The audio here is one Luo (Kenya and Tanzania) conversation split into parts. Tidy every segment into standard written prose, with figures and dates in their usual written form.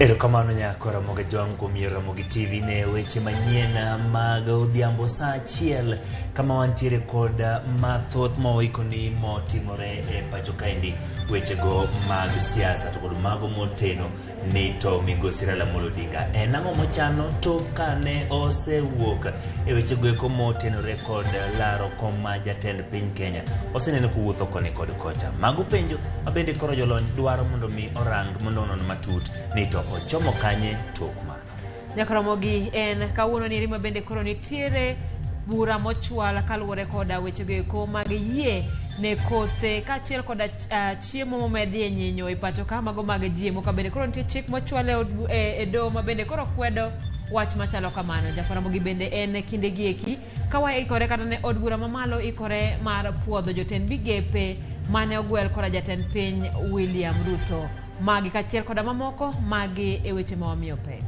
Erokamano nyako Ramogi jwang kuom Ramogi TV ne weche manyien mag odhiambo saa achiel kama wantiere kod mathoth moikoni motimore e pacho kaendi wechego mag siasa to kod mago moteno ni to migosi Raila Odinga en ang'o mochano to kane osewuok e wechego eko motenore kod laro kom ma jatend piny Kenya oseneno kuwuotho koni kod kocha mago penjo mabende koro jolony dwaro mondo mi orang mondo onon matut ni to ochomo kanye tok mano. Nyaka Ramogi en kawuono ni rima bende koro nitiere bura mochwal kaluwore koda wechego eko mag yie ne kothe kachiel koda chiemo momedi e nyinyo e pacho ka mago mag jiemo ka bende koro nitie chik mochwal e do ma bende koro kwedo wach machalo kamano. Nyaka Ramogi bende en kinde gieki kawa ikore kata ne od bura mamalo ikore mar puodho jotend migepe mane ogwel koda jatend piny William Ruto magi kachiel koda mamoko magi e weche mawamiyo pek.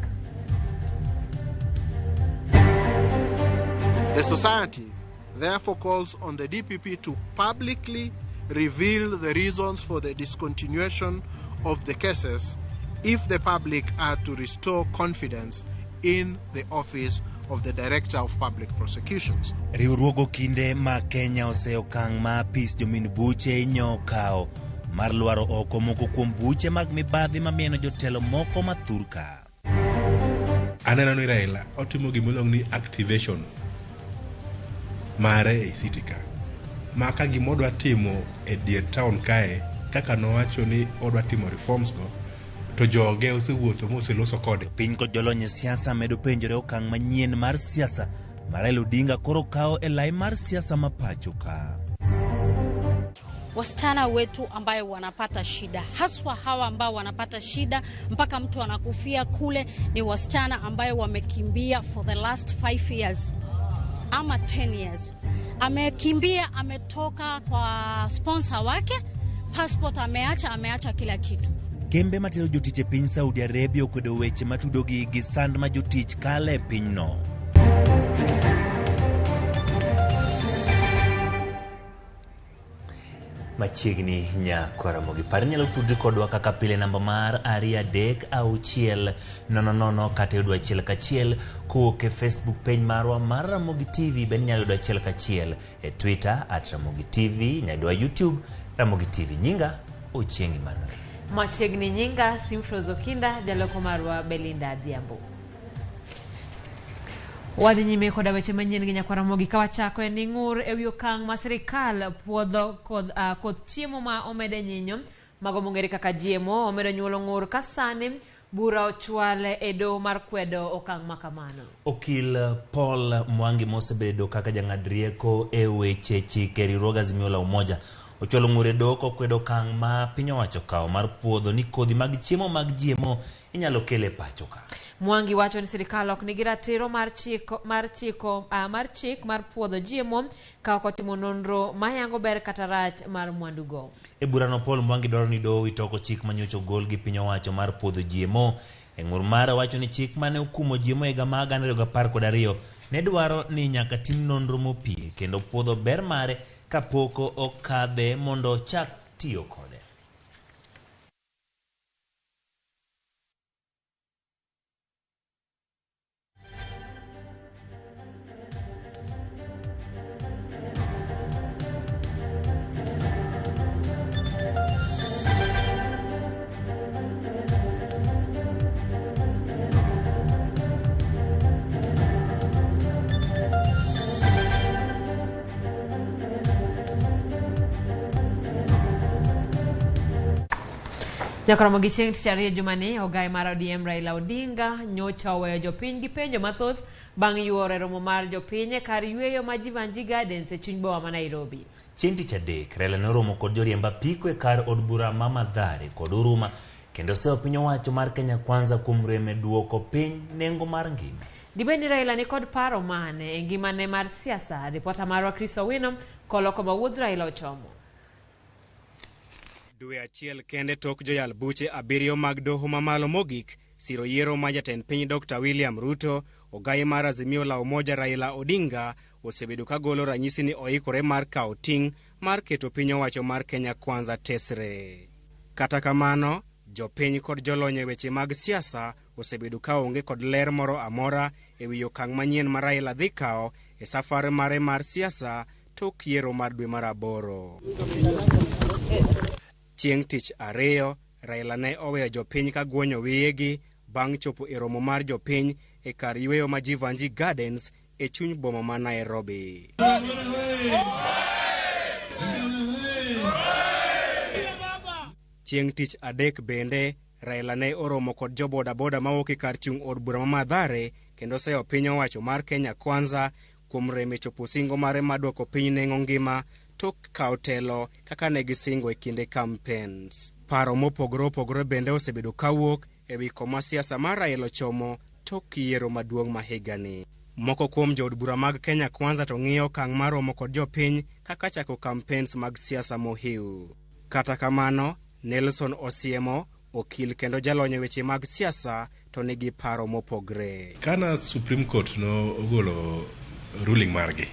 The society therefore calls on the DPP to publicly reveal the reasons for the discontinuation of the cases if the public are to restore confidence in the office of the Director of Public Prosecutions. Riwruogo kinde ma Kenya oseokang ma apis jomin buche nyokao mar lwaro oko moko kuom buche mag mibadhi mamieno jotelo moko mathurka. Aneno ni Raila otimo gimolong ni activation mare e city ka ma ka gimodwa timo e dier town kae kaka nowacho ni odwa timo reforms go to joge osewuotho moseloso kode. Piny kod jolony siasa medo penjore okang manyien mar siasa ma Raila Odinga koro kao e lai mar siasa mapacho ka. Wasichana wetu ambayo wanapata shida, haswa hawa ambao wanapata shida mpaka mtu anakufia kule, ni wasichana ambayo wamekimbia for the last 5 years ama 10 years. Amekimbia, ametoka kwa sponsor wake, passport ameacha kila kitu. Kembe matero jotich e piny Saudi Arabia okwedo weche matudogi gi sand ma jotich kale pinyno. Machiegni nyako Ramogi par nyalo tudri kodwa kaka pile namba mar 236 kata yudo achiel kachiel kuok e Facebook page marwa mar Ramogi TV ben nyalo yudo achiel kachiel e Twitter @RamogiTV nyalo YouTube Ramogi TV nyinga Ochieng Emmanuel. Machiegni nyinga Simfrozo Kinda jaloko marwa Belinda Adhiambo. Wadi nyime koda weche manyien gi nyako Ramogi kawachako en ng'ur e wi okang' ma sirikal puodho kod chiemo ma omede nyinyo mago mong'ere kaka jiemo omedo nyuolo ng'ur ka sani bura ochwale e do mar kwedo okang' makamano. Okil Paul Mwangi mosebedo kaka jang'ad rieko e weche chike riwruog Azimio la Umoja ochwalo ng'ur e do kokwedo okang' ma piny owacho kao mar puodho ni kodhi mag chiemo mag jiemo inyalo kele pacho ka. Mwangi wacho ni sirikal ok nigi ratiro mar chik mar puodho jiemo ka ok otimo nonro mayango ber kata rach mar mwandugo. E burano Paul Mwangi dwaro ni doho itoko chik manyocho gol gi piny owacho mar puodho jiemo. E ng'ur mare wacho ni chik mane okumo jiemo e higa mag 2012 ne dwaro ni nyaka tim nonro mopie kendo puodho ber mare kapok okadhe mondo chak tiyo kode. Nyaka Ramogi chieng' tich ariyo jumani ogai mar ODM Raila Odinga nyocha oweyo jopiny gi penjo mathoth bang' yuoro romo mar jopiny kar yweyo ma Jivanji Gardens e chuny boma ma Nairobi. Chieng' tich adek Raila noromo kod joriemb apiko e kar od bura ma Mathare kod Huruma kendo seyo piny owacho mar Kenya Kwanza kuom reme duoko piny nengo mar ngima. Dibeni Raila ni kod paro mane e ngimane mar siasa? Ripota marwa Chris Owino koloko mawuodh Raila ochomo. Dwe achiel kende tok joyal buche abiriyo mag doho mamalo mogik siro yiero ma jatend piny Dr. William Ruto, ogai mar Azimio la Umoja Raila Odinga osebedo ka golo ranyisi ni oikore mar kao ting' mar keto piny owacho mar Kenya Kwanza tesre. Kata kamano, Jopiny kod jolony e weche mag siasa osebedo ka onge kod ler moro amora e wi okang' manyien ma Raila dhi kawo e safar mare mar siasa tok yiero mar dwe mar 8. Chieng' tich ariyo, Raila ne oweyo jopiny ka guonyo wiyegi bang' chopo e romo mar jopiny e kar yweyo ma Jivanji Gardens e chuny boma ma Nairobi. Chieng' tich adek bende, Raila ne oromo kod jo bodaboda mawuok e kar chung' od bura ma Mathare kendo seyo piny owacho mar Kenya Kwanza kuom rem e chopo singo mare maduoko piny nengo ngima tok kawo telo kaka ne gisingo e kinde campaigns. Paro mopogore opogore bende osebedo kawuok e wi koma siasa mar Raila chomo tok yiero maduong' ma higani. Moko kuom jood bura mag Kenya Kwanza to ng'iyo okang' mar romo kod jopiny kaka chako campaigns mag siasa mohiu. Kata kamano, Nelson Osiemo, okil kendo jalony e weche mag siasa, to nigi paro mopogre. Kana Supreme Court no ogolo ruling margi,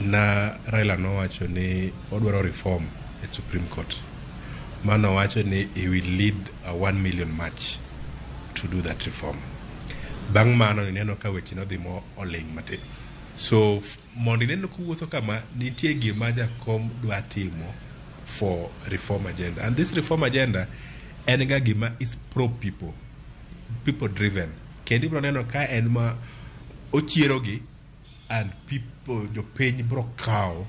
na Raila nowacho ni odwaro reform e Supreme Court. Mano wacho ni he will lead a 1 million march to do that reform. Bang' mano neno ka weche no dhi mo oling matin. So mondo neno kuwuotho kama nitie gima jakom dwa timo for reform agenda, and this reform agenda en ga gima is pro people driven. Kendi bro neno ka en ma ochierogi and people jopiny bro kawo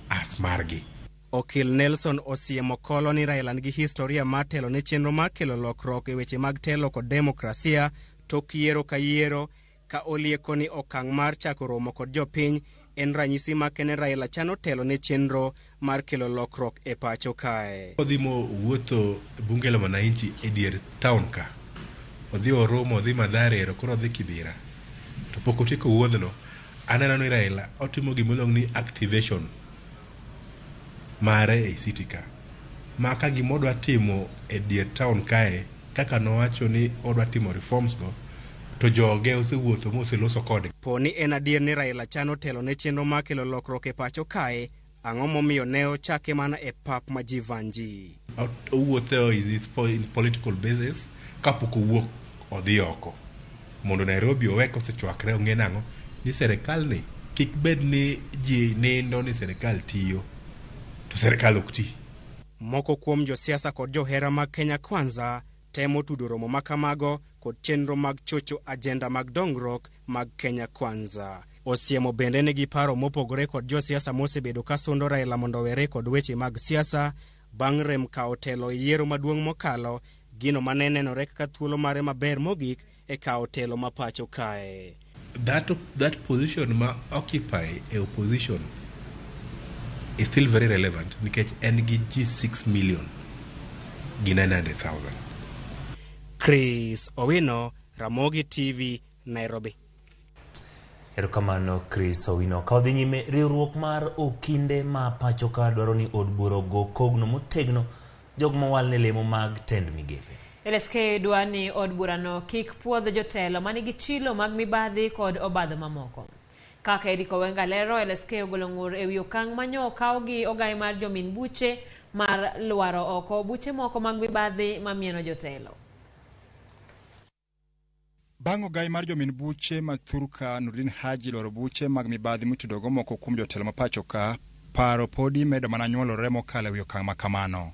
as margi. Okil Nelson Osiemo kolo ni Raila nigi historia mar telo ne chenro mar kelo lokruok e weche mag telo kod demokrasia tok yiero ka yiero, ka olieko ni okang' mar chako romo kod jopiny en ranyisi makene Raila chano telo ne chenro mar kelo lokruok e pacho kae. Odhi mo wuotho bunge la wananchi e dier town ka. Odhi oromo, odhi Mathare, koro odhi Kibera. To pok otieko wuodhno, aneno ni Raila otimo gimolong ni activation mare e city ka. Ma ka gimodwa timo e dier town kae, kaka nowacho ni odwa timo reforms go, to joge osewuotho moseloso kode. Poni en adier ni Raila chano telo ne chenro ma kelo lokruok e pacho kae, ang'o momiyo ne ochake mana e pap ma Jivanji. Owuotho in political basis kapok owuok odhi oko. Mondo Nairobi owe kosechwakre ong'e nang'o ni serikal ni kik bed ni ji nindo ni serikal tiyo, to serikal ok ti. Moko kuom josiasa kod johera mag Kenya Kwanza temo tudo romo makamago kod chenro mag chocho agenda mag dongruok mag Kenya Kwanza. Osiemo bende nigi paro mopogore kod josiasa mosebedo ka sundo Raila mondo were kod weche mag siasa bang' rem kawo telo yiero maduong' mokalo, gino mane nenore kaka thuolo mare maber mogik e kawo telo ma pacho kae. That position ma occupy a opposition is still very relevant nikech en gi G6 million gi 900,000. Chris Owino, Ramogi TV, Nairobi. Erokamano Chris Owino. Ka odhi nyime, riwruok mar okinde ma pacho ka dwaro ni od bura go kogno motegno jog mawal ne lemo mag tend migepe. LSK dwa ni od burano kik puodho jotelo manigi chilo mag mibadhi kod obadho mamoko. Kaka Eriko Wenga lero, LSK ogolo ng'ur e wi okang' manyo okaw gi ogai mar jomin buche mar lwaro oko buche moko mag mibadhi mamieno jotelo. Bang' ogai mar jomin buche Mathurka Nurdin Haji lwaro buche mag mibadhi mitudogo moko kuom jotelo mapacho ka, paro podi medo mana nyuolore mokalo e wi okang' makamano.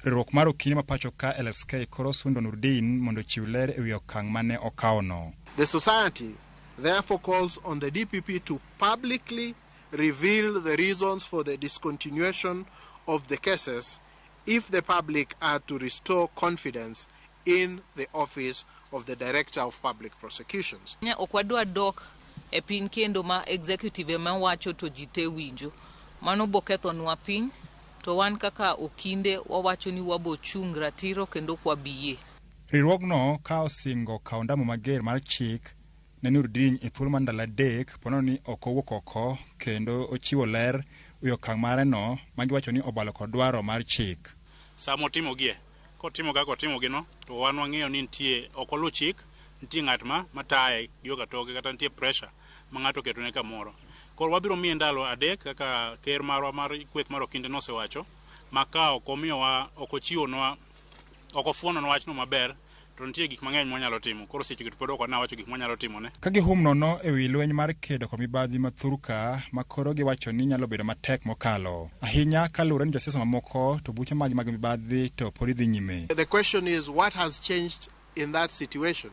Riwruok mar okinde mapacho ka LSK koro sundo Nurdin mondo chiw ler e wi okang' mane okawno. The society therefore calls on the DPP to publicly reveal the reasons for the discontinuation of the cases if the public are to restore confidence in the office of the Director of Public Prosecutions. Okwadwa dok e pin kendo ma executive ma wacho to jite winjo. Mano boketho nwa pin to wan kaka okinde wawacho ni wabo chung ratiro kendo kwa biye. Riwruogno ka osingo kawo ndamo mager mar chik ne Nurdin e thuolo mar ndalo 3 pono ni ok owuok oko kendo ochiwo ler wi okang' mare no magiwacho ni obalo kod dwaro mar chik. Samo timo gie kotimo kaka otimo gino to wan wang'eyo ni nitie ok olu chik, nitie ng'at ma mataye yoga toke kata nitie pressure ma ng'ato keto ne kamoro. Koro wabiro miye ndalo 3 kaka ker marwa mar kweth mar okinde nosewacho, ma ka ok omiyowa ok ochiwonwa okofuono wachno maber to nitie gik mang'eny mwanyalo timo. Koro seche gito pod ok wacho gik mwanyalo timo ne. Ka gihum nono ewi lweny mar kedo kod mibadhi mathurka makoro giwacho ni nyalo bedo matek mokalo. Ahinya kaluwore ni josiasa mamoko to buche mag mibadhi to pod dhi nyime. The question is what has changed in that situation?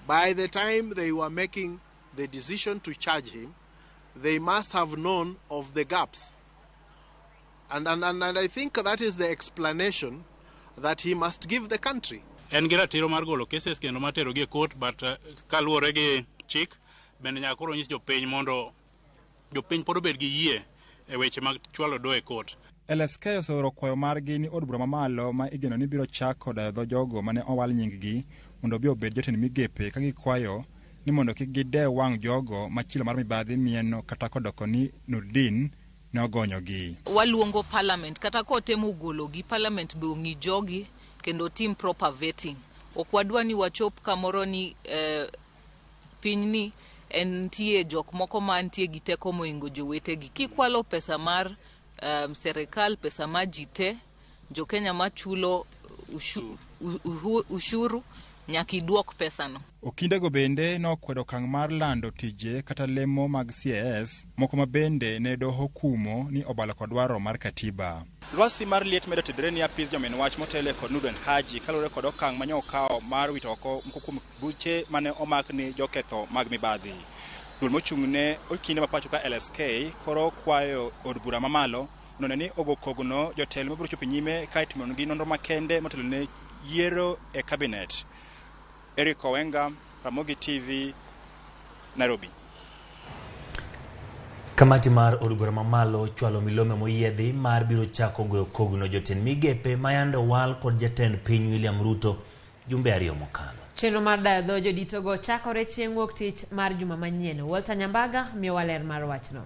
By the time they were making the decision to charge him, they must have known of the gaps. And I think that is the explanation that he must give the country. En gi ratiro mar golo cases kendo matero gi court, but kaluwore gi chik bende nyaka koro nyis jopiny mondo jopiny pod obed gi yie e weche mag chwalo do e court. LSK oseoro kwayo margi ni od bura mamalo ma igeno ni biro chako dayo dho jogo mane owal nying-gi mondo bi obed jotend migepe ka gikwayo ni mondo kik gide wang' jogo machilo mar mibadhi mieno kata kodoko ni Nurdin ne ogonyogi. Waluongo parliament kata kotemo gologi, parliament be ong'i jogi kendo tim proper vetting. Ok wadwa ni wachop kamoro ni pinyni en tie jok moko mantie gi teko moingo jowetegi. Kikwalo pesa mar serikal, pesa ma jite, jo Kenya machulo ushuru nyaki duok pesa no. Okindego bende nokwedo okang' mar lando tije kata lemo mag CAS moko ma bende ne doho kumo ni obalo kod dwaro mar katiba. Lwasi mar liet medo tidre ni apis jomen wach motele kod Nurdin Haji kalure kod okang' manyo okawo mar wito oko moko kuom buche mane omak ni joketho mag mibadhi. Duol mochung'ne okinde mapacho ka LSK koro kwayo od bura mamalo none ni ogokogno jotelo mabiro chopo nyime ka itimonegi nonro makende motelo ne yiero e cabinet. Eric Owenga, Ramogi TV, Nairobi. Kamati mar od bura mamalo chwalo milome moyiedhi mar biro chako goyo kogno jotend migepe mayando wal kod jatend piny William Ruto jumbe ariyo mokalo. Chenro mar dayo dho joditogo chakore chieng' wuok tich mar juma manyien. Walter Nyambaga miyowa ler mar wachno.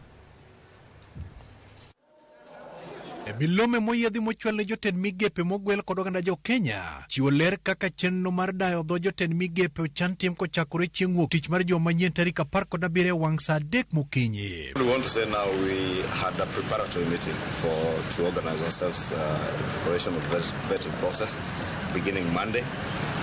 Milome moyiedhi mochwal ne jotend migepe mogwel kod oganda jo Kenya chiwo ler kaka chenro mar dayo dho jotend migepe ochan tim kochakore chieng' wuok tich mar juma manyien tarik 17 wang' saa 3 mokinyi. We want to say now we had a preparatory meeting to organize ourselves in preparation of the vetting process beginning Monday.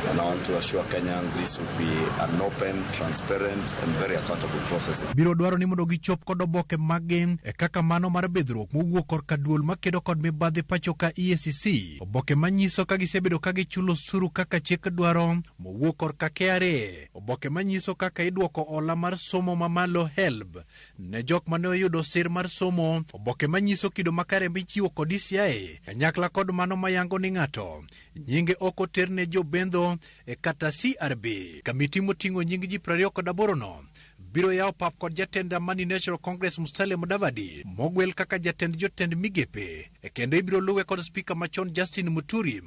And I want to assure Kenyans this will be an open, transparent and very accountable process. Biro dwaro ni mondo gichop kod oboke maggi kaka mano mar bedruok mowuok korka duol makedo kod mibadhi pacho ka EACC, oboke manyiso ka gisebedo ka gichulo osuru kaka chik dwaro mowuok korka KRA, oboke manyiso kaka idwoko ola mar somo mamalo HELB ne jok mane oyudo sir mar somo, oboke manyiso kido makare michiwo kod DCI kanyakla kod mano mayango ni ng'ato nyinge ok oter ne jobendho kata CRB. Kamiti moting'o nying ji 28 no biro yawo pap kod jatend Amani National Congress Musalia Mudavadi mogwel kaka jatend jotend migepe kendo ibiro luwe kod spika machon Justin Muturi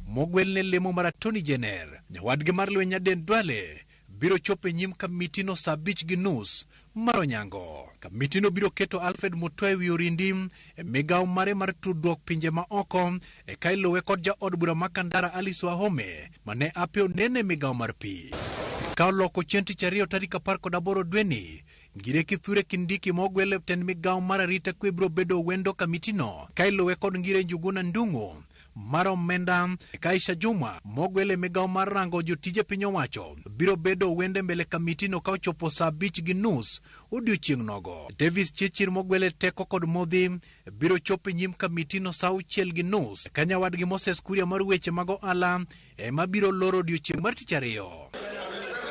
mogwel ne lemo mar Attorney General. Nyawadgi mar lweny Aden Duale biro chope nyim kamitino saa 5:30 mar onyango. Kamitino biro keto Alfred Mutua wi orindi migawo mare mar tudruok pinje ma oko kailuwe kod ja od bura makandara Alice Wahome mane apeo nene migawo mar pi. Ka loko chenti chariyo tarik 18 dweni ngire kithure kindiki mogwele ten migawo mar arita kwe biro bedo wendo kamitino kailuwe kod ngire Njuguna Ndung'u mar omenda Kaisha Juma mogwele migawo mar rango jotije piny owacho biro bedo wende mbele kamitino ka ochopo saa 5:30 odiochieng' nogo. Davis Chichir mogwele teko kod modhi biro chopo nyim kamitino saa 6:30 ka nyawadgi Moses Kuria mar weche mag ohala ema biro loro odiochieng' mar tich ariyo.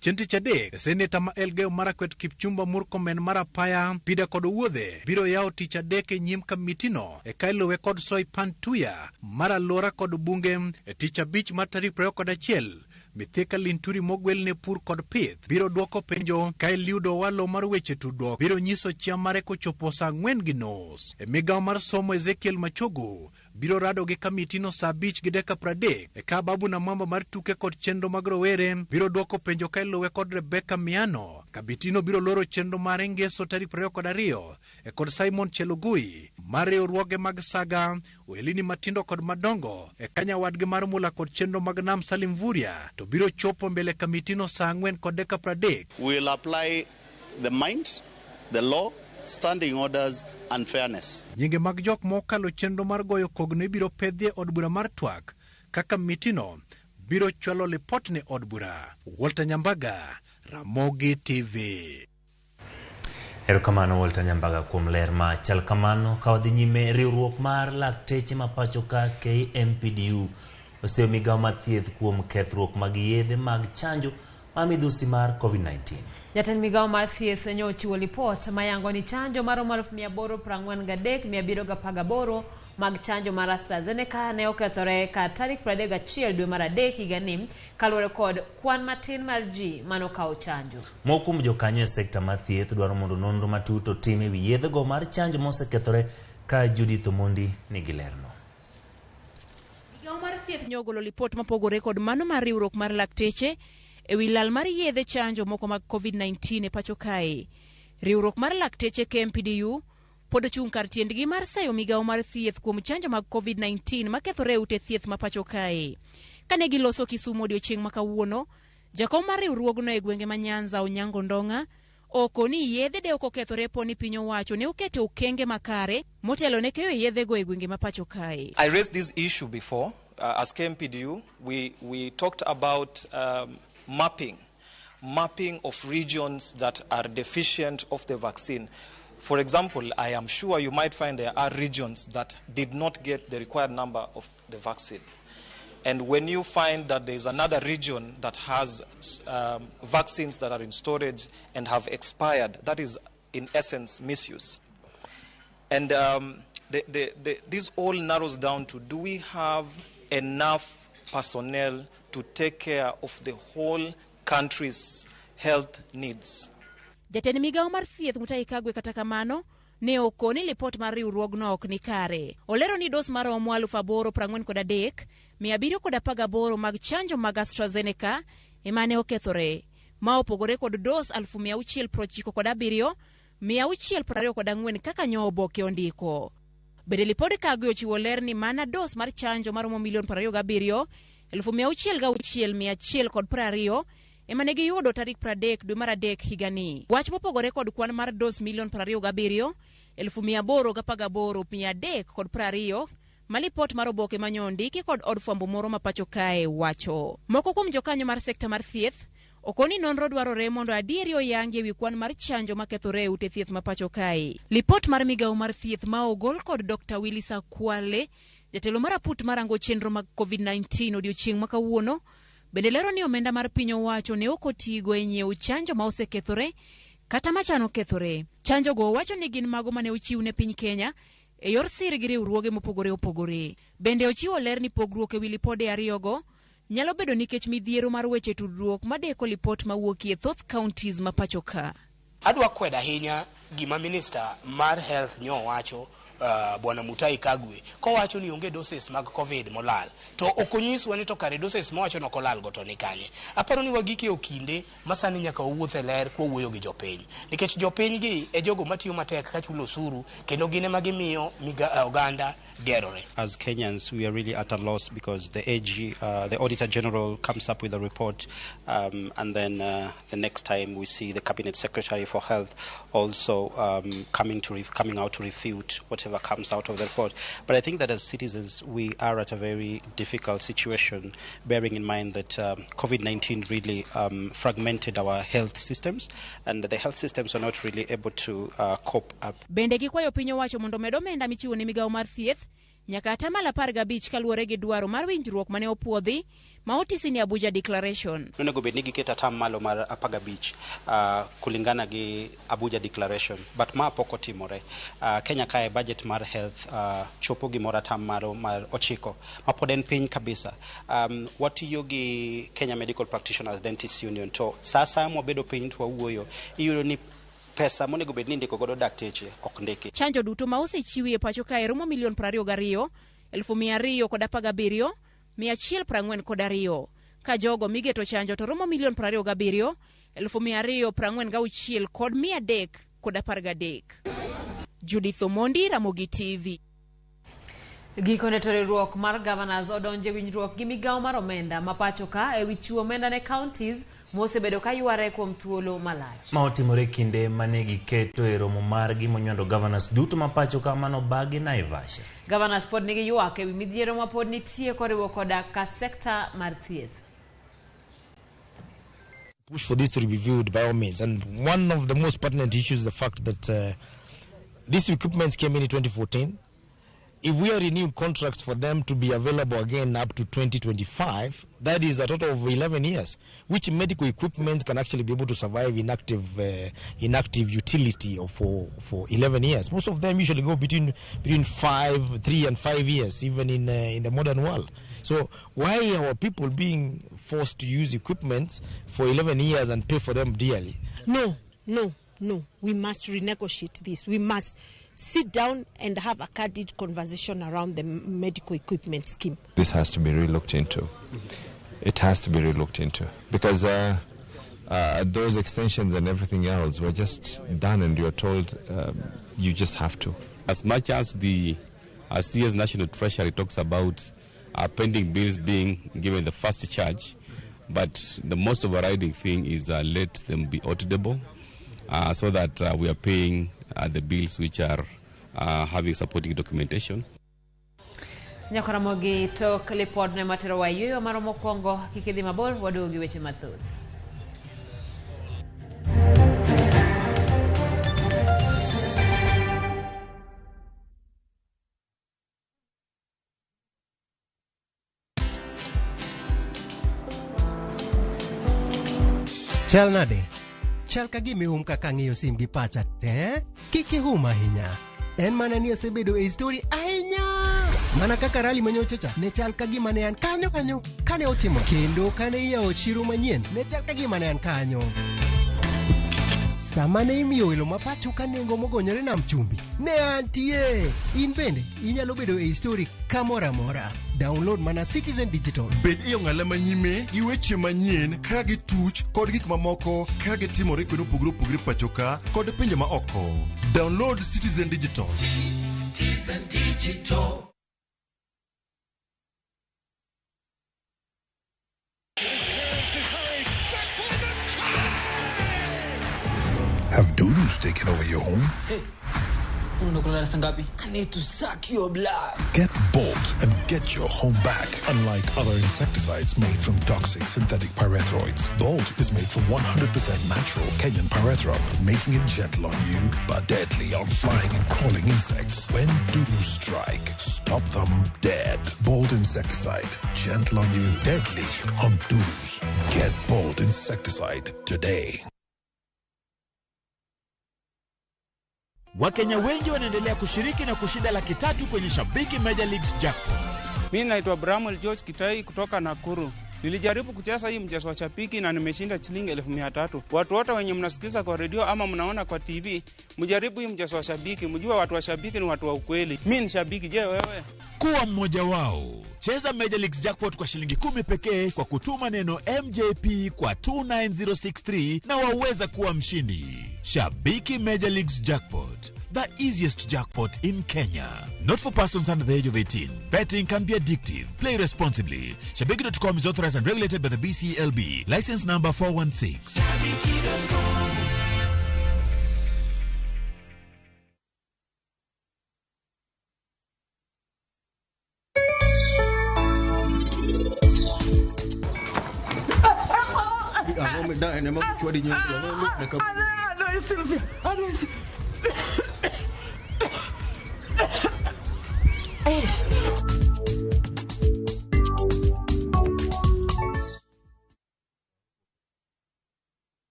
Chenti chadek, Seneta ma Elgeyo Marakwet Kipchumba Murkomen mar apaya Pida kod wuodhe biro yawo tich adek e nyim kamitino kailuwe kod Soipan Tuya mar alwora kod bunge tich abich mar tarik 21. Mithika Linturi mogwel ne pur kod pith biro duoko penjo ka Eliudo Walo mar weche tudruok biro nyiso chia mare kochopo saa 4:30. Migawo mar somo Ezekiel Machogu biro rado gi kamitino saa 5:30 ka Babu na Mamba mar tuke kod chenro mag rowere biro duoko penjo ka iluwe kod Rebecca Miano. Kamitino biro loro chenro mare ngeso tarik 22 kod Simon Chelugui mar riwruoge mag Saga, Welini matindo kod madongo ka nyawadgi mar mula kod chenro mag Nam Salim Vuria to biro chopo mbele kamitino saa 4:30. We will apply the mind, the law standing orders and fairness. Nyinge mag jok mokalo chenro mar goyo kogno ibiro pedhie od bura mar twak kaka mitino biro chwalo lipot ne od bura. Walter Nyambaga, Ramogi TV. Erokamano Walter Nyambaga kuom ler ma chal kamano. Ka wadhi nyime, riwruok mar lakteche ma pacho ka KMPDU oseo migawo mar thieth kuom kethruok mag yedhe mag chanjo ma midhusi mar COVID-19. Jatend migawo mar thieth nyo ochiwo lipot mayango ni chanjo maromo 843,718 mag chanjo mar AstraZeneca ne okethore ka tarik 31 dwe mar adek higani kaluwore kod kwan matin mar ji manokawo chanjo. Moko kuom jokanyo e sekta mar thieth dwaro mondo nonro matut otim e wi yedhego mar chanjo mosekethore ka Judith Omondi nigi lerno. Migawo mar thieth nyogolo lipot mapogore kod mano mar riwruok mar lakteche e wi lal mar yedhe chanjo moko mag COVID-19 e pacho kae. Riwruok mar lakteche KMPDU pod ochung' kar tiendgi mar sayo migawo mar thieth kuom chanjo mag COVID-19 makethore ute thieth ma pacho kae. Kane giloso Kisumu odiochieng' ma kawuono, jakom mar riwruogno e gwenge ma Nyanza Onyango Ndonga oko ni yedhe de ok okethore poni piny owacho ne oketo okenge makare motelo ne keyo yedhego e gwenge ma pacho kae. I raised this issue before. As KMPDU, we talked about mapping of regions that are deficient of the vaccine. For example, I am sure you might find there are regions that did not get the required number of the vaccine. And when you find that there is another region that has vaccines that are in storage and have expired, that is in essence misuse. And this all narrows down to, do we have enough personnel to take care of the whole country's health needs? Jatend migawo mar thieth Mutahi Kagwe kata kamano ne okoni lipot mar riwruogno ok ni kare. Olero ni dos mar 843,718 mag chanjo mag AstraZeneca emane okethore, ma opogore kod dos 697,624 kaka nyo oboke ondiko. Bende lipod Kagwe ochiwo ler ni mana dos mar chanjo maromo 27,606,120 emane giyudo tarik 30 dwe mar adek higani. Wach mopogore kod kwan mar dos 27,818,320 malipot mar oboke manyo ondiki kod od fwambo moro ma pacho kae wacho. Moko kuom jokanyo mar sekta mar thieth okoni nonro dwarore mondo adieri oyangi ewi kwan mar chanjo makethore ute thieth ma pacho kae. Lipot mar migawo mar thieth ma ogol kod Dr. Willy Sakwale, jatelo mar aput marango chenro mag COVID-19 odiochieng' ma kawuono, bende lero ni omenda mar piny owacho ne ok otigo e nyiewo chanjo ma osekethore kata machano kethore. Chanjo go wacho ni gin mago mane ochiw ne piny Kenya e yor siri gi riwruoge mopogore opogore. Bende ochiwo ler ni pogruok ewi lipode ariyogo nyalo bedo nikech midhiero mar weche tudruok madeko lipot mawuokie thoth counties ma pacho ka. Adwa kweda ahinya gima minister mar health nyo wacho Bwana Mutahi Kagwe kowacho ni onge doses mag COVID molal, to okonyiswa ni to kare doses mowacho no kolal go to ni kanye. Aparo ni wagike okinde masani nyaka owuothe ler kwa wuoyo gi jopiny, nikech jopiny gi e jogo matiyo matek ka chulo osuru kendo gine magimiyo oganda gerore. As Kenyans, we are really at a loss because the AG, the Auditor General comes up with a report, and then the next time we see the Cabinet Secretary for Health also coming out to refute whatever comes out of the report. But I think that as citizens, we are at a very difficult situation, bearing in mind that COVID-19 really fragmented our health systems, and the health systems are not really able to cope up. Bende gikwayo piny owacho mondo med omenda michiwo ne migawo mar thieth nyaka atamalo 15 kaluwore gi dwaro mar winjruok mane opuodhi ma otisi ni Abuja Declaration. Onego bed ni giketo atamalo mar 15 kulingana gi Abuja Declaration, but ma pok otimore. Kenya kae budget mar health chopo gimoro atamalo mar 9 ma pod en piny kabisa. Watiyo gi Kenya Medical Practitioners Dentists Union to sasa mobedo piny to wawuoyo iyudo ni pesa monego bed ni ndiko godo dakteche ok ndiki. Chanjo duto ma osechiwi e pacho kae romo 22,217,142 ka jogo migeto chanjo to romo 27,246,313. Judith Omondi, Ramogi TV. Gikone to riwruok mar governors odonje winjruok gi migawo mar omenda ma pacho ka e wi chiwo omenda ne counties mosebedo ka yware kuom thuolo malach. Ma otimore kinde mane giketo e romo margi monywando governors duto mapacho kamano bagi Naivasha. Governors pod nigi ywak ewi midhiero ma pod nitie koriwo koda ka sekta mar thieth. Push for this to be reviewed by all means, and one of the most pertinent issues is the fact that these equipments came in 2014. If we are renewing contracts for them to be available again up to 2025, that is a total of 11 years, which medical equipment can actually be able to survive inactive utility for 11 years. Most of them usually go between 3 and 5 years, even in the modern world. So why are people being forced to use equipment for 11 years and pay for them dearly? No. We must renegotiate this. We must sit down and have a candid conversation around the medical equipment scheme. This has to be re-looked into. It has to be re-looked into because those extensions and everything else were just done, and you're told you just have to. As much as the CS National Treasury talks about pending bills being given the first charge, but the most overriding thing is let them be auditable so that we are paying the bills which are having supporting documentation. Ramogi tok lipod ne matero wa yuyo maro mokwongo kikidhi mabor wadogi weche mathoth. Chal nade? Chal ka gimi kaka ng'iyo sim gi pacha te? Kiki ahinya. En mana ni asebedo e story ahinya. Mana kaka rally manyochacha ne chal ka gima ne an kanyo kane otimo. Kendo kane iyawo chiro manyien ne chal ka gima ne an kanyo. Sama ne imiyo welo mapacho ka nengo mogonyore nam chumbi ne antie. In bende inyalo bedo e story kamora mora. Download mana Citizen Digital. Bed iyo ng'ala manyime gi weche manyien ka gi tuch kod gik mamoko ka gi timore kweno pugre pachoka kod pinje ma oko. Download Citizen Digital. Citizen Digital. Have doodles taken over your home? Hey, I need to suck your blood. Get Bolt and get your home back. Unlike other insecticides made from toxic synthetic pyrethroids, Bolt is made from 100% natural Kenyan pyrethrum, making it gentle on you but deadly on flying and crawling insects. When doodles strike, stop them dead. Bolt insecticide, gentle on you, deadly on doodles. Get Bolt insecticide today. Wakenya wengi wanaendelea kushiriki na kushinda $300,000 kwenye Shabiki Major Leagues Jackpot. Mimi naitwa Bramwell George Kitai kutoka Nakuru. Nilijaribu kucheza hii mchezo wa Shabiki na nimeshinda shilingi 1,300. Watu wote wenye mnasikiza kwa radio ama mnaona kwa TV, mjaribu hii mchezo wa Shabiki, mjue watu wa Shabiki ni watu wa ukweli. Mimi ni shabiki, je wewe? Kuwa mmoja wao. Cheza Major Leagues Jackpot kwa shilingi 10 pekee kwa kutuma neno MJP kwa 29063 na waweza kuwa mshindi. Shabiki Major Leagues Jackpot, the easiest jackpot in Kenya. Not for persons under the age of 18. Betting can be addictive. Play responsibly. Shabiki.com is authorized and regulated by the BCLB. License number 416.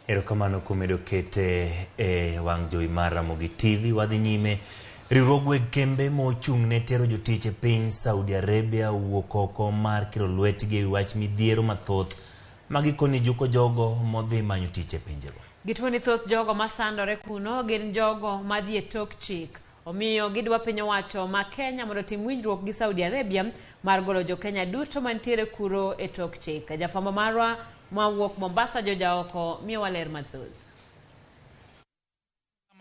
Erokamano kumedo kete wang jowi mar Ramogi TV. Wadhi nyime. Riwruogwe kembe mochung' ne tero jotich e piny Saudi Arabia wuok oko mar kiro lwetgi e wach midhiero mathoth magikoni juko jogo modhi manyo tich e pinjego. Gitwoni thoth jogo masandore kuno gin jogo madhi e tok chik. Omiyo gidwa piny owacho ma Kenya mondo tim winjruok gi Saudi Arabia mar golo jo Kenya duto mantiere kuro e tok chik. Jafwambo marwa mawuok Mombasa Joja oko miyo waler mathoth.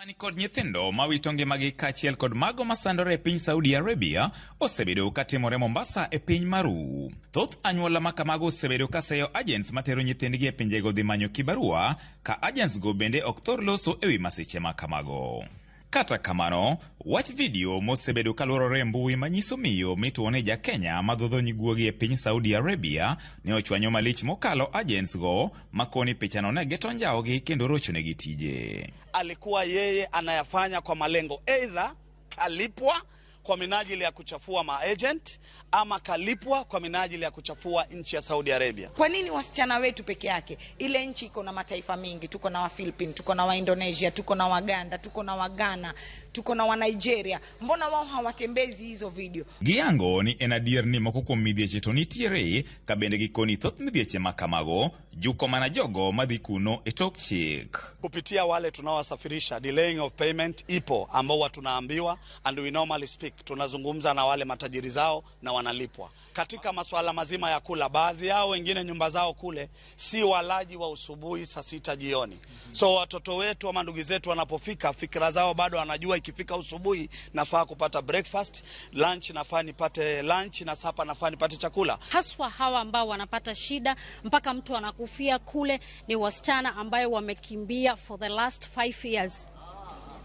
mani kod nyithindo mawito ngimagi kaachiel kod mago masandore e piny Saudi Arabia osebedo katimore Mombasa e piny maru. Thoth anyuola ma kamago osebedo kaseyo agents matero nyithindgi e pinjego dhi manyo kibarua, ka agents go bende ok thor loso ewi masiche ma kamago. Kata kamano, wach video mosebedo kaluorore mbui manyiso miyo mituone ja Kenya madhodho nyiguogi e piny Saudi Arabia ne ochwanyo malich mokalo agents go makoni pichano ne getonjaogi kendo rochonegi tije. Alikuwa yeye anayafanya kwa malengo either kalipwa kwa minajili ya kuchafua maagent ama kalipwa kwa minajili ya kuchafua nchi ya Saudi Arabia. Kwa nini wasichana wetu peke yake? Ile nchi iko na mataifa mingi, tuko na wa Philippines, tuko na wa Indonesia, tuko na Waganda, tuko na Wagana, tuko na wa Nigeria. Mbona wao hawatembezi hizo video? Giango ni enadier ni moko kuom midhieche to nitiere ka bende gikoni thoth midhieche makamago juko mana jogo madhi kuno e tok chik. Kupitia wale tunawasafirisha, delaying of payment ipo ambao tunaambiwa, and we normally speak, tunazungumza na wale matajiri zao na wanalipwa. Katika masuala mazima ya kula, baadhi yao wengine nyumba zao kule si walaji wa usubuhi saa 6 jioni. So watoto wetu ama ndugu zetu wanapofika, fikra zao bado wanajua ikifika usubuhi nafaa kupata breakfast, lunch nafaa nipate lunch, na sapa nafaa nipate chakula. Haswa hawa ambao wanapata shida mpaka mtu anakufia kule ni wasichana ambayo wamekimbia for the last 5 years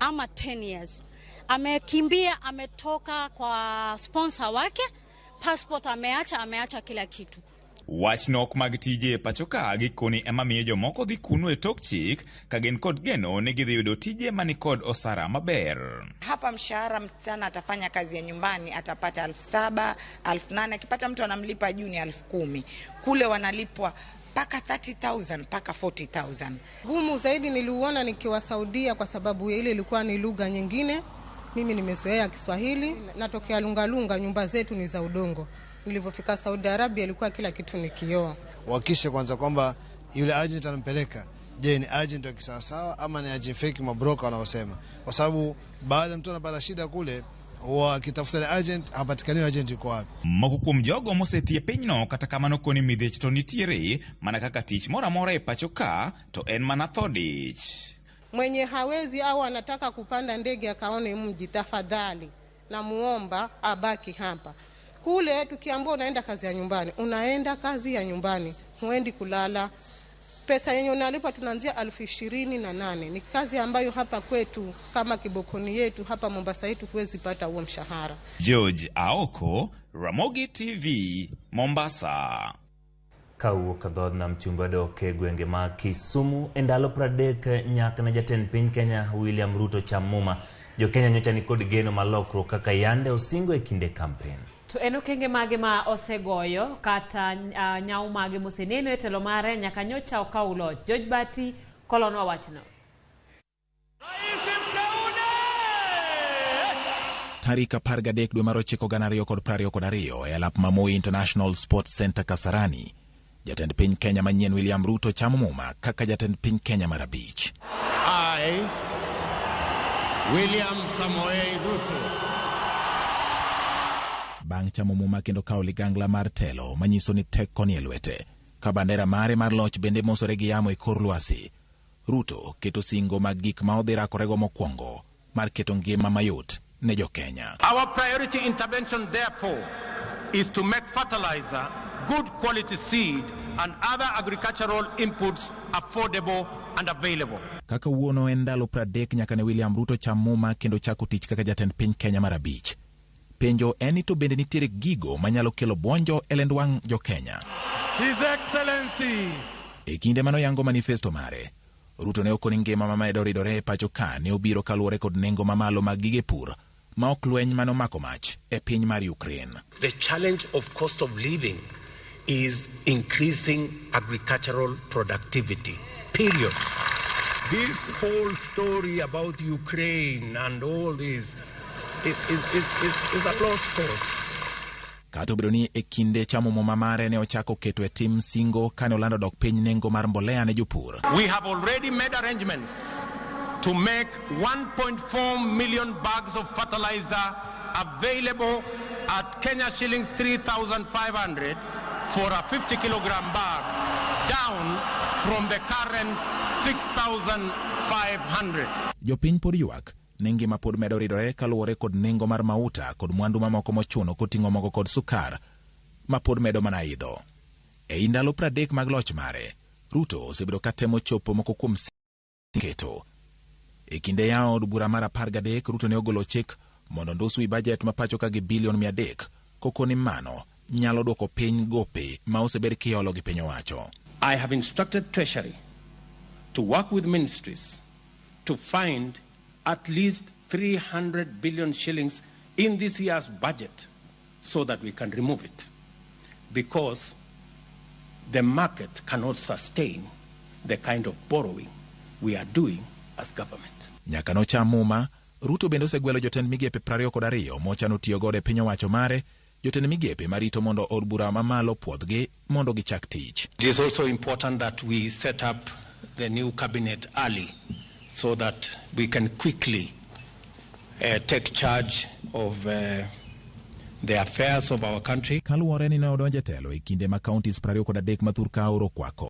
ama 10 years. Amekimbia, ametoka kwa sponsor wake, passport ameacha kila kitu. Wach nok mag tije pachoka gikoni ema miyo jomoko dhi kuno e tok chik ka gin kod geno ni gidhi yudo tije mani kod osara maber. Hapa mshahara msichana atafanya kazi ya nyumbani atapata 7,000, 8,000, akipata mtu anamlipa juu ni 10,000. Kule wanalipwa paka 30,000 paka 40,000. Gumu zaidi niliuona nikiwa Saudia kwa sababu ile ilikuwa ni lugha nyingine. Mimi nimezoea Kiswahili, natokea Lungalunga, nyumba zetu ni za udongo. Nilipofika Saudi Arabia ilikuwa kila kitu ni kioo. Wakisha kwanza kwamba yule agent anampeleka, je ni agent wa kisawasawa ama ni agent fake mabroka wanaosema, kwa sababu baada mtu anapata shida kule wakitafuta agent hapatikani agent yuko wapi. Moko kuom jogo mosetie pinyno kata kamano koni midhiech to nitiere mana kaka tich mora mora e pachoka to en mana thodich. Mwenye hawezi au anataka kupanda ndege akaone mji, tafadhali na muomba abaki hapa. Kule tukiambiwa unaenda kazi ya nyumbani, unaenda kazi ya nyumbani, huendi kulala. Pesa yenye unalipa tunaanzia 28,000. Ni kazi ambayo hapa kwetu kama kibokoni yetu hapa Mombasa yetu huwezi pata huo mshahara. George Aoko, Ramogi TV, Mombasa. Kawuok kadhod nam chumba doke gwenge ma Kisumu endalo pradek nyaka na jatend piny Kenya William Ruto chamuma. Jo Kenya nyocha ni kod geno malokro kaka yande osingo e kinde campaign. To eno kenge mage ma osegoyo kata nyau mage moseneno e telo mare nyaka nyocha okaulo. George Bati kolonwa wachno. Tarik 13 dwe mar 9 2022 e alap ma Moi International Sports Center Kasarani, jatend piny Kenya manyien William Ruto chamo muma kaka jatend piny Kenya mar 5. I, William Samoei Ruto. Bang' chamo muma kendo kao ligangla mar telo manyiso ni tek koni e lwete, ka bandera mare mar loch bende mosore gi yamo e kor lwasi, Ruto keto singo mag gik ma odhi rakorego mokwongo mar keto ngima mayot ne jo Kenya. Our priority intervention therefore is to make fertilizer, good quality seed and other agricultural inputs affordable and available. Kaka wuono en ndalo 30 nyaka ne William Ruto cham muma kendo chako tich kaka jatend piny Kenya mar 5. Penjo eni to bende nitiere gigo manyalo kelo bonjo e lend wang' jo Kenya. His Excellency. E kinde mano yango manifesto mare, Ruto ne okoni ngima mamaedo ridore e pacho ka ne obiro kaluwore kod nengo mamalo mag gige pur ma ok lweny mano mako mach e piny mar Ukraine. The challenge of cost of living is increasing agricultural productivity, period. This whole story about Ukraine and all this is a lost cause. Kato biro ni e kinde chamo muma mare ne ochako keto e tim singo kane olando dok piny nengo mar mbolea ne jopur. We have already made arrangements to make 1.4 million bags of fertilizer available at Kenya shillings 3,500 for a 50 kilogram bag, down from the current 6,500. Jopiny pod ywak ni ngima pod medo ridore kaluwore kod nengo mar mauta kod mwandu mamoko mochuno koting'o mogo kod sukar ma pod medo mana idho. Ei ndalo 30 mag loch mare, Ruto osebedo katemo chopo moko kuom keto. E kinde yawo od bura mar 13, Ruto ne ogolo chik mondo ndos wi bajet ma pacho ka gi bilion 300 kokoni mano nyalo dwoko piny gope ma osebed kiolo gi piny owacho. I have instructed Treasury to work with ministries to find at least 300 billion shillings in this year's budget so that we can remove it, because the market cannot sustain the kind of borrowing we are doing as government. Nyaka no chamuma, Ruto bende osegwelo jotend migepe 22 mochano tiyo godo e piny owacho mare, jotend migepe marito mondo od bura mamalo puodhgi mondo gichak tich. It is also important that we set up the new cabinet early so that we can quickly take charge of the affairs of our country. Kaluwore ni ne odonje telo e kinde ma counties 23 ma Thurka oro kwako.